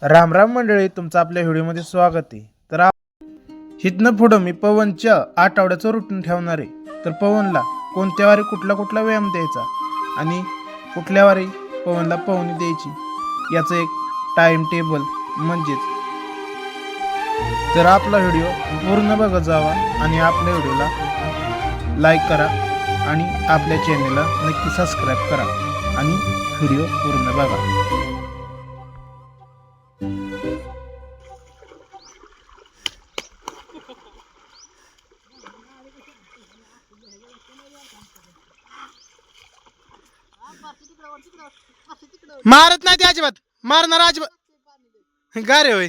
राम राम मंडळी, तुमचं आपल्या व्हिडिओमध्ये स्वागत आहे. तर हितनं पुढं मी पवनच्या आठवड्याचं रुटीन ठेवणार आहे. तर पवनला कोणत्या वारी कुठला व्यायाम द्यायचा आणि कुठल्या वारी पवनला पवनी द्यायची याचं एक टाइम टेबल म्हणजेच. तर आपला व्हिडिओ पूर्ण बघत जावा आणि आपल्या व्हिडिओला लाईक करा आणि आपल्या चॅनेलला नक्की सबस्क्राईब करा आणि व्हिडिओ पूर्ण बघा. मारत नाही ते अजिबात, मारणार अजिबात गारे होय.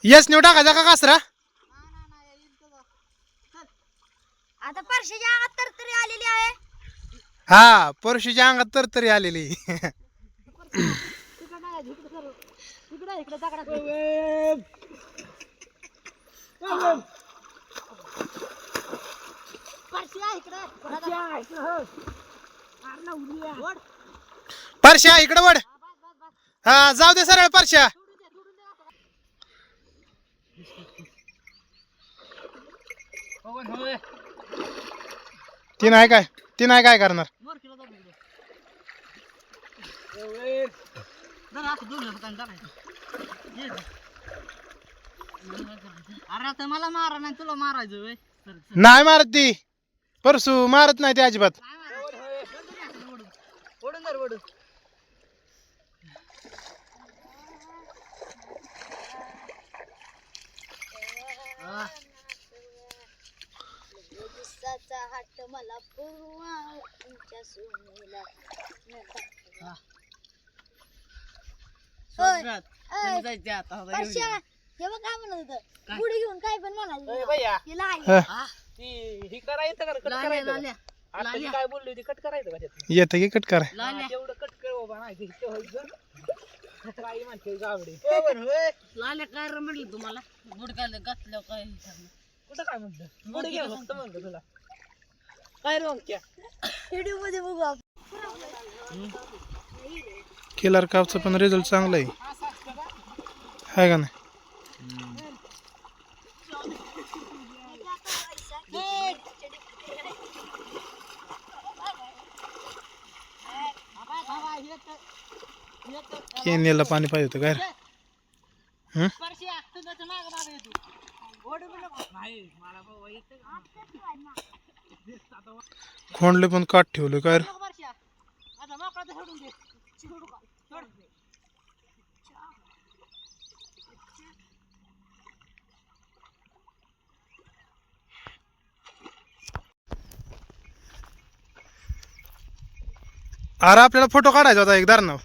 यस नेऊ टाकायचा का कासरा? आता परशीच्या अंगात तरतरी आलेली आहे. हा, परशीच्या अंगात तरतरी आलेली. परश्या इकडे वड. हा, जाऊ दे सरळ परश्या. ती नाही काय करणार. अरे आता मला मारा नाही तुला मारायचं. नाही मारत ती, परसू मारत नाही ती अजिबात. हाट मला पूर्वा तुमच्या सोनीला परश्या हे बघ काय म्हणत होतं, पुढे घेऊन काय पण म्हणायचं. काय बोलली होती? कट करायचं का त्यात? येतं की कट कराय. तेवढं कट कर बाबा. नाही काय म्हणते गावडे. लाल्या काय म्हटलं तुम्हाला? बुडकायला घातलं काय कुठं काय म्हटलं? बुड घ्या फक्त म्हणलं तुला काय रोंग क्या व्हिडिओ मध्ये बघू आपण. केलर कापचा पण रिझल्ट चांगला आहे, हाय का नाही? केनेला पाणी पाहिजे होतं काय रे? खोंडले पण काट ठेवलं काय रे? अरे आपल्याला फोटो काढायचा होता एक दारनाव.